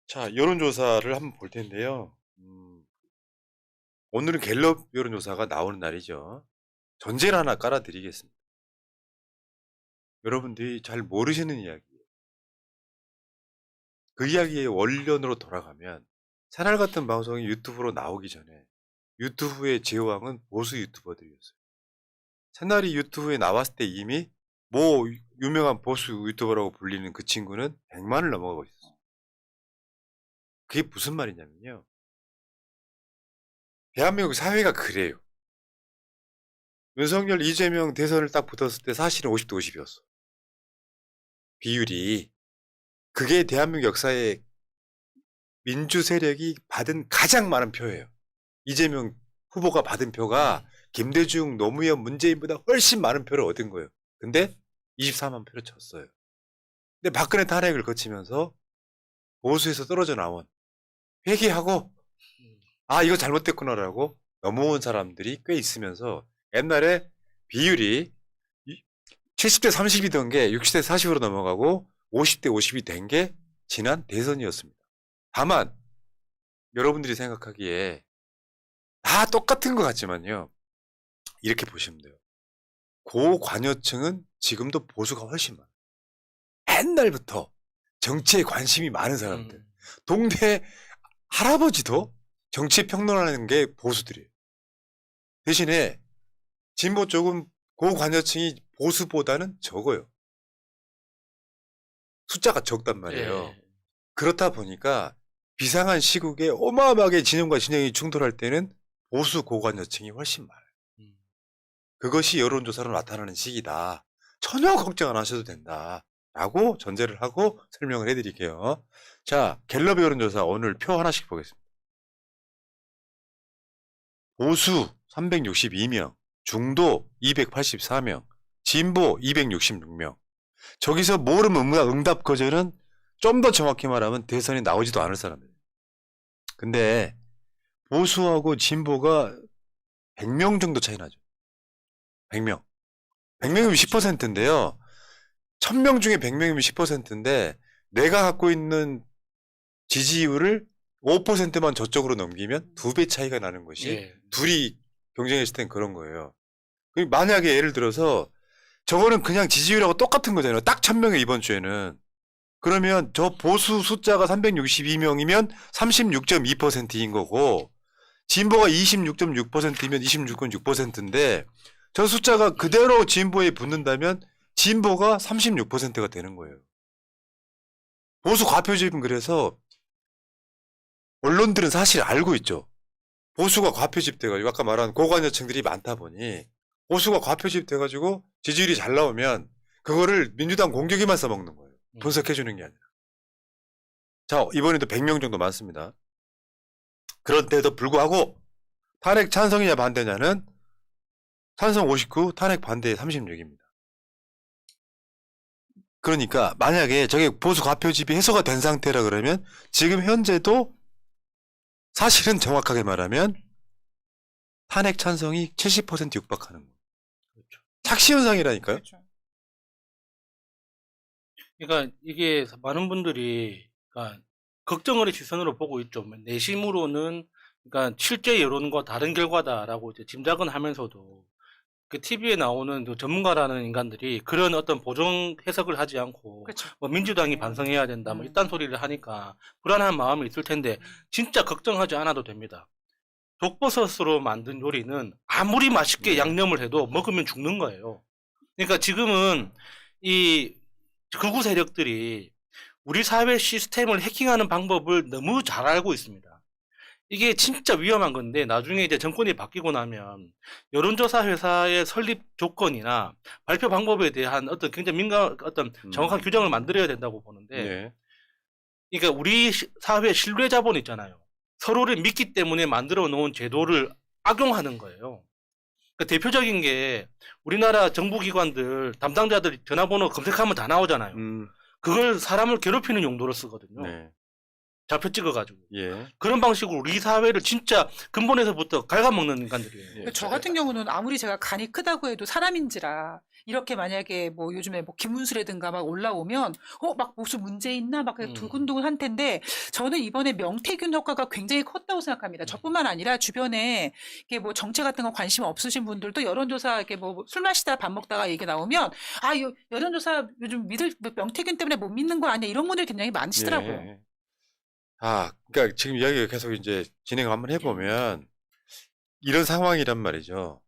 자, 여론조사를 한번 볼 텐데요. 오늘은 갤럽 여론조사가 나오는 날이죠. 전제를 하나 깔아드리겠습니다. 여러분들이 잘 모르시는 이야기예요. 그 이야기의 원론으로 돌아가면 새날 같은 방송이 유튜브로 나오기 전에 유튜브의 제왕은 보수 유튜버들이었어요. 새날이 유튜브에 나왔을 때 이미 유명한 보수 유튜버라고 불리는 그 친구는 100만을 넘어가고 있었어요. 그게 무슨 말이냐면요. 대한민국 사회가 그래요. 윤석열, 이재명 대선을 딱 붙었을 때 사실은 50대 50이었어. 비율이. 그게 대한민국 역사에 민주 세력이 받은 가장 많은 표예요. 이재명 후보가 받은 표가 김대중, 노무현, 문재인보다 훨씬 많은 표를 얻은 거예요. 근데 24만 표를 쳤어요. 근데 박근혜 탄핵을 거치면서 보수에서 떨어져 나온 회개하고 이거 잘못됐구나라고 넘어온 사람들이 꽤 있으면서 옛날에 비율이 70대 30이던 게 60대 40으로 넘어가고 50대 50이 된 게 지난 대선이었습니다. 다만 여러분들이 생각하기에 다 똑같은 것 같지만요. 이렇게 보시면 돼요. 고관여층은 지금도 보수가 훨씬 많아요. 옛날부터 정치에 관심이 많은 사람들. 동네 할아버지도 정치 평론하는 게 보수들이에요. 대신에 진보 쪽은 고관여층이 보수보다는 적어요. 숫자가 적단 말이에요. 예. 그렇다 보니까 비상한 시국에 어마어마하게 진영과 진영이 충돌할 때는 보수 고관여층이 훨씬 많아요. 그것이 여론조사로 나타나는 시기다. 전혀 걱정 안 하셔도 된다. 라고 전제를 하고 설명을 해드릴게요. 자, 갤럽 여론조사 오늘 표 하나씩 보겠습니다. 보수 362명, 중도 284명, 진보 266명. 저기서 모름 응답 거절은 좀 더 정확히 말하면 대선에 나오지도 않을 사람들. 근데 보수하고 진보가 100명 정도 차이 나죠. 100명. 100명이면 10%인데요. 1000명 중에 100명이면 10%인데 내가 갖고 있는 지지율을 5%만 저쪽으로 넘기면 2배 차이가 나는 것이 둘이 경쟁했을 땐 그런 거예요. 만약에 예를 들어서 저거는 그냥 지지율하고 똑같은 거잖아요. 딱 1000명에 이번 주에는. 그러면 저 보수 숫자가 362명이면 36.2%인 거고 진보가 26.6%이면 26.6%인데 저 숫자가 그대로 진보에 붙는다면 진보가 36%가 되는 거예요. 보수 과표집은 그래서 언론들은 사실 알고 있죠. 보수가 과표집 돼가지고 아까 말한 고관여층들이 많다 보니 보수가 과표집 돼가지고 지지율이 잘 나오면 그거를 민주당 공격에만 써먹는 거예요. 분석해주는 게 아니라. 자, 이번에도 100명 정도 많습니다. 그런데도 불구하고 탄핵 찬성이냐 반대냐는 찬성 59, 탄핵 반대 36입니다. 그러니까 만약에 저게 보수 과표집이 해소가 된 상태라 그러면 지금 현재도 사실은 정확하게 말하면 탄핵 찬성이 70% 육박하는 거예요. 그렇죠. 착시현상이라니까요. 그렇죠. 그러니까 이게 많은 분들이 그러니까 걱정의 시선으로 보고 있죠. 내심으로는 그러니까 실제 여론과 다른 결과다라고 이제 짐작은 하면서도 그 TV에 나오는 그 전문가라는 인간들이 그런 어떤 보정 해석을 하지 않고 그쵸. 뭐 민주당이 반성해야 된다 뭐 이딴 소리를 하니까 불안한 마음이 있을 텐데 진짜 걱정하지 않아도 됩니다. 독버섯으로 만든 요리는 아무리 맛있게 양념을 해도 먹으면 죽는 거예요. 그러니까 지금은 이 극우 세력들이 우리 사회 시스템을 해킹하는 방법을 너무 잘 알고 있습니다. 이게 진짜 위험한 건데 나중에 이제 정권이 바뀌고 나면 여론조사 회사의 설립 조건이나 발표 방법에 대한 어떤 굉장히 어떤 정확한 규정을 만들어야 된다고 보는데 네. 그러니까 우리 사회 신뢰 자본 있잖아요. 서로를 믿기 때문에 만들어 놓은 제도를 악용하는 거예요. 그러니까 대표적인 게 우리나라 정부기관들 담당자들 전화번호 검색하면 다 나오잖아요. 그걸 사람을 괴롭히는 용도로 쓰거든요. 네. 좌표 찍어가지고. 예. 그런 방식으로 우리 사회를 진짜 근본에서부터 갉아먹는 인간들이에요. 저 같은 경우는 아무리 제가 간이 크다고 해도 사람인지라 이렇게 만약에 뭐 요즘에 뭐 김문수라든가 막 올라오면 막 무슨 문제 있나 막 두근두근 할 텐데 저는 이번에 명태균 효과가 굉장히 컸다고 생각합니다. 저뿐만 아니라 주변에 이게 뭐 정치 같은 거 관심 없으신 분들도 여론조사 이렇게 뭐 술 마시다 밥 먹다가 얘기 나오면 여론조사 요즘 명태균 때문에 못 믿는 거 아니야 이런 분들이 굉장히 많으시더라고요. 예. 그러니까 지금 이야기가 계속 이제 진행 한번 해보면 이런 상황이란 말이죠.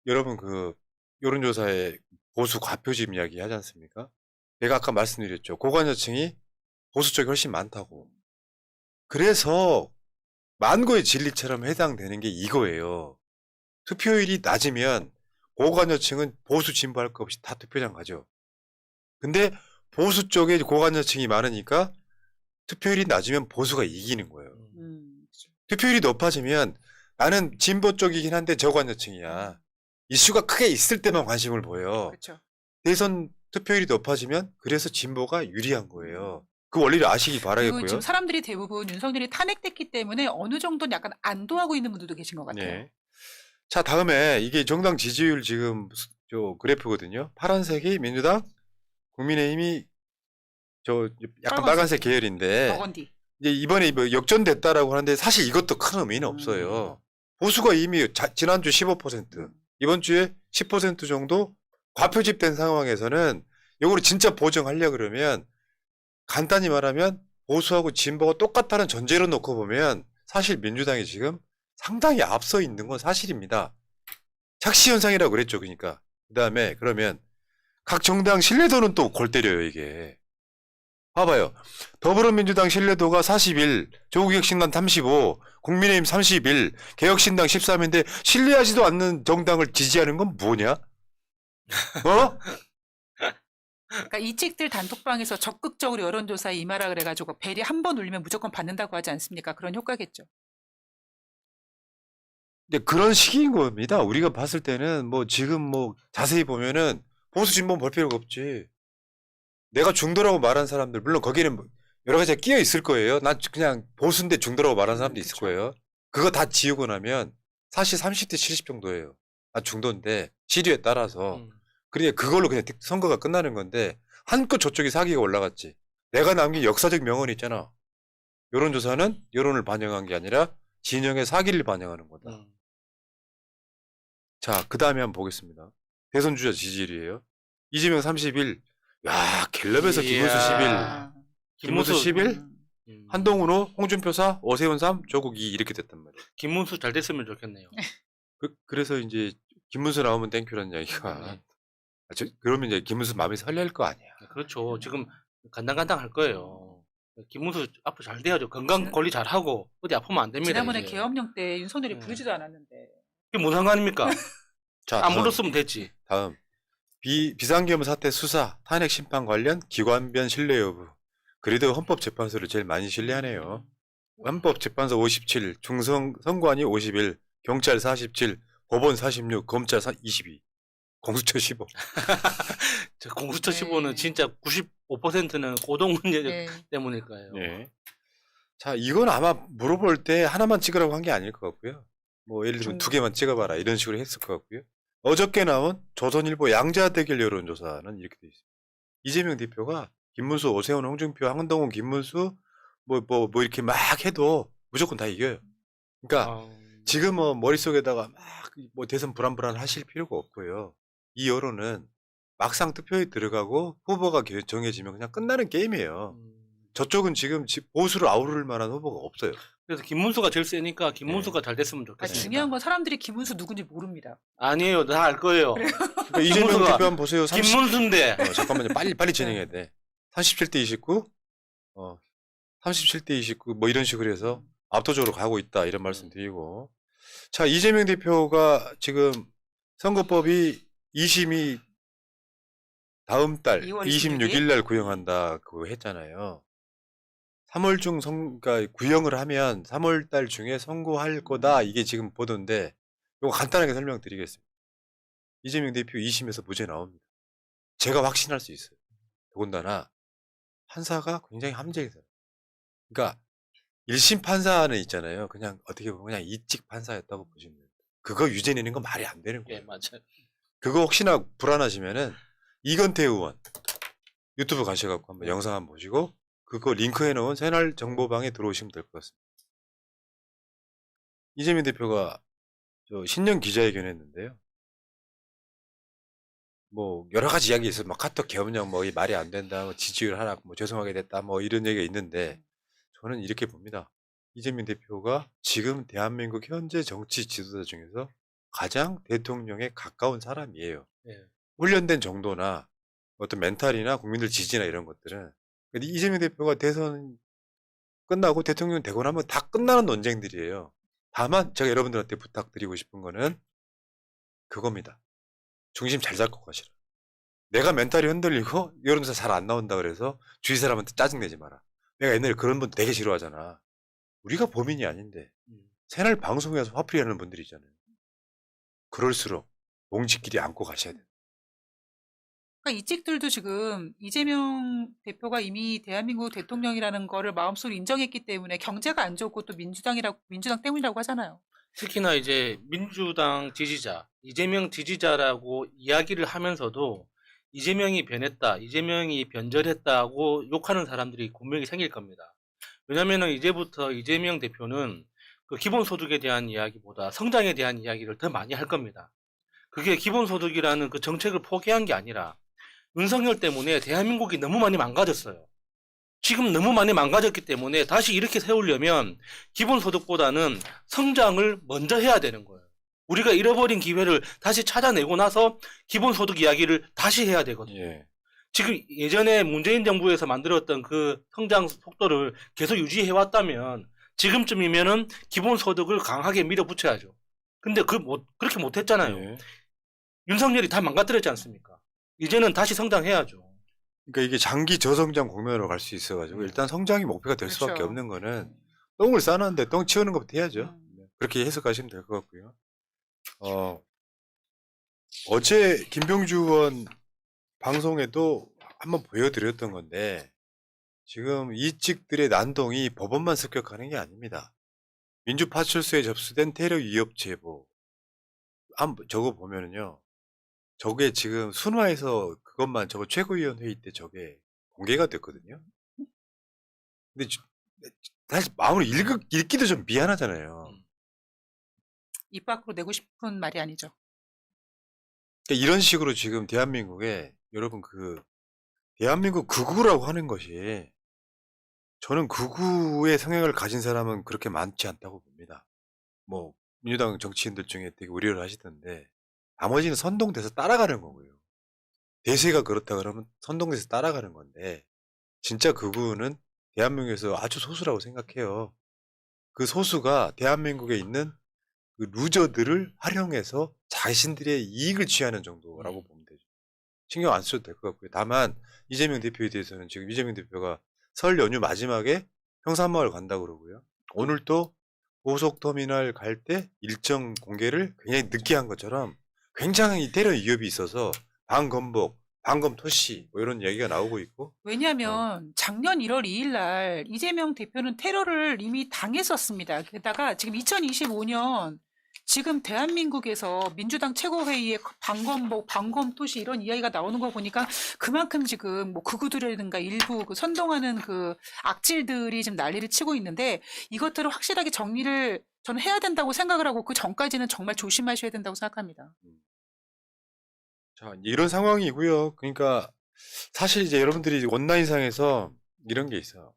여러분 그 여론조사에 보수 과표집 이야기 하지 않습니까? 내가 아까 말씀드렸죠. 고관여층이 보수 쪽이 훨씬 많다고. 그래서 만고의 진리처럼 해당되는 게 이거예요. 투표율이 낮으면 고관여층은 보수 진보할 거 없이 다 투표장 가죠. 근데 보수 쪽에 고관여층이 많으니까 투표율이 낮으면 보수가 이기는 거예요. 그렇죠. 투표율이 높아지면 나는 진보 쪽이긴 한데 저관여층이야. 이슈가 크게 있을 때만 관심을 보여. 그렇죠. 대선 투표율이 높아지면 그래서 진보가 유리한 거예요. 그 원리를 아시기 그리고 바라겠고요. 지금 사람들이 대부분 윤석열이 탄핵됐기 때문에 어느 정도는 약간 안도하고 있는 분들도 계신 것 같아요. 네. 자, 다음에 이게 정당 지지율 지금 저 그래프거든요. 파란색이 민주당, 국민의힘이 저 약간 빨간색 계열인데 버건디. 이제 이번에 뭐 역전됐다라고 하는데 사실 이것도 큰 의미는 없어요. 보수가 이미 지난주 15%, 이번 주에 10% 정도 과표집된 상황에서는 이거를 진짜 보정하려 그러면 간단히 말하면 보수하고 진보가 똑같다는 전제로 놓고 보면 사실 민주당이 지금 상당히 앞서 있는 건 사실입니다. 착시 현상이라고 그랬죠. 그러니까 그다음에 그러면 각 정당 신뢰도는 또 골 때려요. 이게 봐봐요. 더불어민주당 신뢰도가 41, 조국혁신당 35, 국민의힘 31, 개혁신당 13인데 신뢰하지도 않는 정당을 지지하는 건 뭐냐? 그러니까 이 책들 단톡방에서 적극적으로 여론조사에 임하라 그래가지고 벨이 한 번 울리면 무조건 받는다고 하지 않습니까? 그런 효과겠죠. 근데 그런 시기인 겁니다. 우리가 봤을 때는 뭐 지금 뭐 자세히 보면은 보수 진보는 볼 필요가 없지. 내가 중도라고 말한 사람들 물론 거기는 뭐 여러 가지가 끼어 있을 거예요. 난 그냥 보수인데 중도라고 말하는 사람도 있을 그쵸. 거예요. 그거 다 지우고 나면 사실 30대 70 정도예요. 난 중도인데 시류에 따라서. 그러니까 그걸로 그냥 선거가 끝나는 건데 한껏 저쪽이 사기가 올라갔지. 내가 남긴 역사적 명언이 있잖아. 여론조사는 여론을 반영한 게 아니라 진영의 사기를 반영하는 거다. 자, 그 다음에 한번 보겠습니다. 대선 주자 지지율이에요. 이재명 31, 야, 갤럽에서 김문수 11, 김문수 11, 한동훈 5, 홍준표 4, 오세훈 3, 조국 2 이렇게 됐단 말이에요. 김문수 잘 됐으면 좋겠네요. 그래서 이제 김문수 나오면 땡큐라는 이야기가. 그러면 이제 김문수 마음이 설렐 거 아니야. 그렇죠. 지금 간당간당 할 거예요. 김문수 앞으로 잘 돼야죠. 건강 관리 잘 하고 어디 아프면 안 됩니다. 지난번에 이제. 계엄령 때 윤석열이 부르지도 않았는데. 이게 뭔 상관입니까? 자, 안 물었으면 됐지. 다음. 비상계엄 사태 수사, 탄핵 심판 관련 기관변 신뢰 여부. 그래도 헌법재판소를 제일 많이 신뢰하네요. 헌법재판소 57, 중선관위 51, 경찰 47, 법원 46, 검찰 22, 공수처 15. 저 공수처 네. 15는 진짜 95%는 고동 문제 네. 때문일 거예요. 예. 자, 이건 아마 물어볼 때 하나만 찍으라고 한 게 아닐 것 같고요. 뭐 예를 들면 2개만 찍어봐라 이런 식으로 했을 것 같고요. 어저께 나온 조선일보 양자대결 여론조사는 이렇게 돼 있습니다. 이재명 대표가 김문수, 오세훈, 홍준표, 한동훈, 김문수 뭐 이렇게 막 해도 무조건 다 이겨요. 그러니까 지금 뭐 머릿속에다가 막 뭐 대선 불안불안 하실 필요가 없고요. 이 여론은 막상 투표에 들어가고 후보가 정해지면 그냥 끝나는 게임이에요. 저쪽은 지금 보수를 아우를 만한 후보가 없어요. 그래서 김문수가 제일 세니까 김문수가 잘 됐으면 좋겠습니다. 중요한 건 사람들이 김문수 누군지 모릅니다. 아니에요. 다 알 거예요. 그러니까 이재명 김문수가- 대표 한번 보세요. 김문수인데. 잠깐만요. 빨리 진행해야 돼. 37대 29, 37대 29, 뭐 이런 식으로 해서 압도적으로 가고 있다. 이런 말씀 드리고. 자, 이재명 대표가 지금 선거법이 2심이 다음 달 2월 26일 날 구형한다. 그거 했잖아요. 3월 중 그러니까 구형을 하면 3월 달 중에 선고할 거다. 이게 지금 보도인데, 이거 간단하게 설명드리겠습니다. 이재명 대표 2심에서 무죄 나옵니다. 제가 확신할 수 있어요. 더군다나 판사가 굉장히 함정이세요. 그러니까 1심 판사는 있잖아요. 그냥 어떻게 보면 그냥 이직 판사였다고 보시면 돼요. 그거 유죄 내는 건 말이 안 되는 예, 거예요. 맞아요. 그거 혹시나 불안하시면은 이건태 의원 유튜브 가셔갖고 한번 영상 한번 보시고 그거 링크해 놓은 새날 정보방에 들어오시면 될 것 같습니다. 이재명 대표가 저 신년 기자회견 했는데요. 뭐 여러 가지 이야기 있어요. 막 카톡 개운형 뭐 이 말이 안 된다, 뭐 지지율 하락, 뭐 죄송하게 됐다, 뭐 이런 얘기가 있는데 저는 이렇게 봅니다. 이재명 대표가 지금 대한민국 현재 정치 지도자 중에서 가장 대통령에 가까운 사람이에요. 예. 훈련된 정도나 어떤 멘탈이나 국민들 지지나 이런 것들은. 근데 이재명 대표가 대선 끝나고 대통령 되고 나면 다 끝나는 논쟁들이에요. 다만 제가 여러분들한테 부탁드리고 싶은 거는 그겁니다. 중심 잘 잡고 가시라. 내가 멘탈이 흔들리고 여론조사 잘 안 나온다 그래서 주위 사람한테 짜증내지 마라. 내가 옛날에 그런 분 되게 싫어하잖아. 우리가 범인이 아닌데 새날 방송에서 화풀이 하는 분들이 있잖아요. 그럴수록 몽지끼리 안고 가셔야 돼요. 그러니까 이 찍들도 지금 이재명 대표가 이미 대한민국 대통령이라는 거를 마음속으로 인정했기 때문에 경제가 안 좋고 또 민주당 때문이라고 하잖아요. 특히나 이제 민주당 지지자, 이재명 지지자라고 이야기를 하면서도 이재명이 변했다, 이재명이 변절했다고 욕하는 사람들이 분명히 생길 겁니다. 왜냐면은 이제부터 이재명 대표는 그 기본소득에 대한 이야기보다 성장에 대한 이야기를 더 많이 할 겁니다. 그게 기본소득이라는 그 정책을 포기한 게 아니라 윤석열 때문에 대한민국이 너무 많이 망가졌어요. 지금 너무 많이 망가졌기 때문에 다시 이렇게 세우려면 기본소득보다는 성장을 먼저 해야 되는 거예요. 우리가 잃어버린 기회를 다시 찾아내고 나서 기본소득 이야기를 다시 해야 되거든요. 예. 지금 예전에 문재인 정부에서 만들었던 그 성장 속도를 계속 유지해 왔다면 지금쯤이면은 기본소득을 강하게 밀어붙여야죠. 근데 그렇게 못했잖아요. 예. 윤석열이 다 망가뜨렸지 않습니까? 이제는 다시 성장해야죠. 그러니까 이게 장기 저성장 국면으로 갈 수 있어가지고 일단 성장이 목표가 될 수밖에 그렇죠. 없는 거는 똥을 싸놨는데 똥 치우는 것부터 해야죠. 음. 그렇게 해석하시면 될 것 같고요. 어제 김병주 의원 방송에도 한번 보여드렸던 건데 지금 이직들의 난동이 법원만 습격하는 게 아닙니다. 민주파출소에 접수된 테러 위협 제보 저거 보면은요. 저게 지금 순화해서 그것만 저거 최고위원 회의 때 저게 공개가 됐거든요. 근데 사실 마음으로 읽기도 좀 미안하잖아요. 입 밖으로 내고 싶은 말이 아니죠. 그러니까 이런 식으로 지금 대한민국에 여러분 대한민국 극우라고 하는 것이 저는 극우의 성향을 가진 사람은 그렇게 많지 않다고 봅니다. 뭐 민주당 정치인들 중에 되게 우려를 하시던데 나머지는 선동돼서 따라가는 거고요. 대세가 그렇다 그러면 선동돼서 따라가는 건데 진짜 극우는 대한민국에서 아주 소수라고 생각해요. 그 소수가 대한민국에 있는 그 루저들을 활용해서 자신들의 이익을 취하는 정도라고 보면 되죠. 신경 안 써도 될 것 같고요. 다만 이재명 대표에 대해서는 지금 이재명 대표가 설 연휴 마지막에 평산마을 간다고 그러고요. 오늘 또 고속터미널 갈 때 일정 공개를 굉장히 늦게 한 것처럼 굉장히 테러 위협이 있어서 반건복, 반검토시 뭐 이런 얘기가 나오고 있고. 왜냐하면 작년 1월 2일 날 이재명 대표는 테러를 이미 당했었습니다. 게다가 지금 2025년 지금 대한민국에서 민주당 최고회의에 반건복, 반검토시 이런 이야기가 나오는 거 보니까 그만큼 지금 뭐 극우들이라든가 일부 그 선동하는 그 악질들이 지금 난리를 치고 있는데 이것들을 확실하게 정리를 저는 해야 된다고 생각을 하고 그 전까지는 정말 조심하셔야 된다고 생각합니다. 자, 이런 상황이고요. 그러니까 사실 이제 여러분들이 온라인상에서 이런 게 있어요.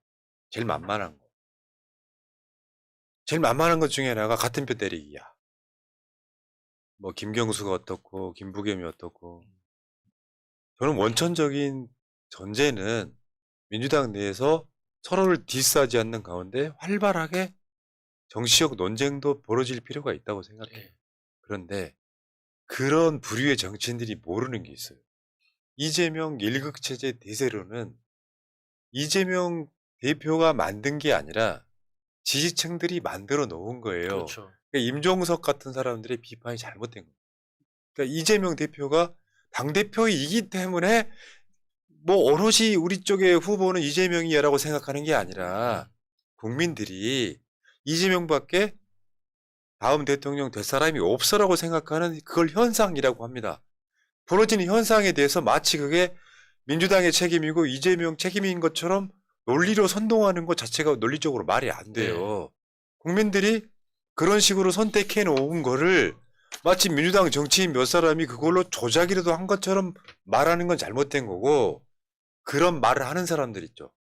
제일 만만한 거. 제일 만만한 것 중에 하나가 같은 표 때리기야. 뭐 김경수가 어떻고 김부겸이 어떻고. 저는 원천적인 전제는 민주당 내에서 서로를 디스하지 않는 가운데 활발하게 정치적 논쟁도 벌어질 필요가 있다고 생각해요. 예. 그런데 그런 부류의 정치인들이 모르는 게 있어요. 이재명 일극체제 대세로는 이재명 대표가 만든 게 아니라 지지층들이 만들어 놓은 거예요. 그렇죠. 그러니까 임종석 같은 사람들의 비판이 잘못된 거예요. 그러니까 이재명 대표가 당대표이기 때문에 뭐 오롯이 우리 쪽의 후보는 이재명이야라고 생각하는 게 아니라 국민들이 이재명밖에 다음 대통령 될 사람이 없어라고 생각하는 그걸 현상이라고 합니다. 벌어지는 현상에 대해서 마치 그게 민주당의 책임이고 이재명 책임인 것처럼 논리로 선동하는 것 자체가 논리적으로 말이 안 돼요. 국민들이 그런 식으로 선택해 놓은 거를 마치 민주당 정치인 몇 사람이 그걸로 조작이라도 한 것처럼 말하는 건 잘못된 거고, 그런 말을 하는 사람들 있죠.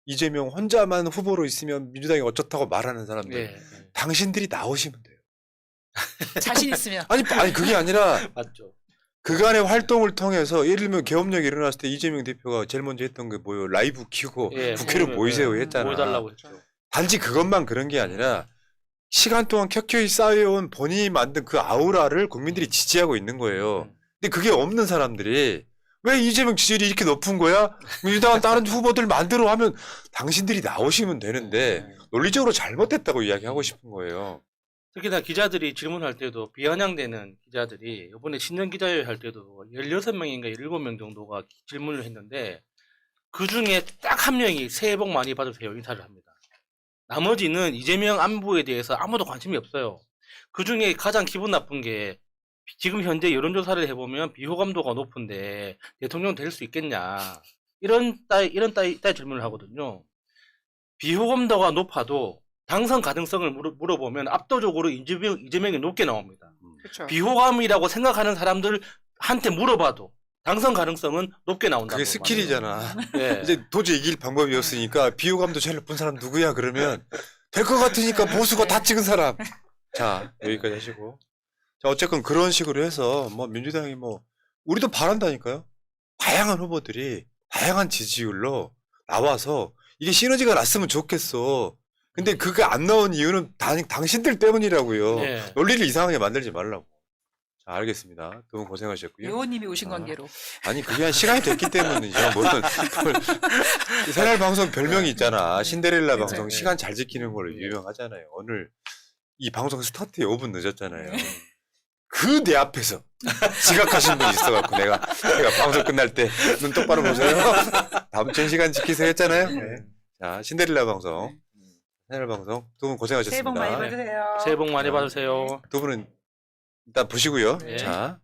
이재명 혼자만 후보로 있으면 민주당이 어쩌다고 말하는 사람들. 예. 당신들이 나오시면 돼요. 자신 있으면. 아니 그게 아니라 맞죠. 그간의 활동을 통해서 예를 들면 계엄령이 일어났을 때 이재명 대표가 제일 먼저 했던 게 뭐예요? 라이브 키고 예, 국회를 모이세요 했잖아. 모여달라고 했죠. 단지 그것만 그런 게 아니라 시간 동안 켜켜이 쌓여온 본인이 만든 그 아우라를 국민들이 지지하고 있는 거예요. 근데 그게 없는 사람들이 왜 이재명 지지율이 이렇게 높은 거야? 민주당은 다른 후보들 만들어 하면 당신들이 나오시면 되는데 논리적으로 잘못됐다고 이야기하고 싶은 거예요. 특히나 기자들이 질문할 때도 비아냥되는 기자들이 이번에 신년 기자회의 할 때도 16명인가 17명 정도가 질문을 했는데 그중에 딱 한 명이 새해 복 많이 받으세요 인사를 합니다. 나머지는 이재명 안보에 대해서 아무도 관심이 없어요. 그중에 가장 기분 나쁜 게 지금 현재 여론조사를 해보면 비호감도가 높은데 대통령 될 수 있겠냐 이런 따위 질문을 하거든요. 비호감도가 높아도 당선 가능성을 물어보면 압도적으로 이재명이 높게 나옵니다. 그렇죠. 비호감이라고 생각하는 사람들한테 물어봐도 당선 가능성은 높게 나온다. 그게 스킬이잖아. 네. 이제 도저히 이길 방법이었으니까 비호감도 제일 높은 사람 누구야 그러면 될 것 같으니까 보수가 다 찍은 사람. 자, 여기까지 하시고. 자, 어쨌건 그런 식으로 해서 뭐 민주당이 뭐 우리도 바란다니까요. 다양한 후보들이 다양한 지지율로 나와서 이게 시너지가 났으면 좋겠어. 근데 그게 안 나온 이유는 당신들 때문이라고요. 네. 논리를 이상하게 만들지 말라고. 자, 알겠습니다. 두 분 고생하셨고요. 의원님이 오신 관계로. 아니 그게 한 시간이 됐기 때문이죠. 물론 새날 방송 별명이 있잖아. 신데렐라 그쵸. 방송 시간 잘 지키는 걸로 유명하잖아요. 오늘 이 방송 스타트에 5분 늦었잖아요. 그 내 앞에서 지각하신 분이 있어갖고 내가 방송 끝날 때 눈 똑바로 보세요. 다음 주 시간 지키세요 했잖아요. 네. 자, 신데렐라 방송. 새날 방송 두 분 고생하셨습니다. 새해 복 많이 받으세요. 새해 복 많이 받으세요. 두 분은 일단 보시고요. 네. 자.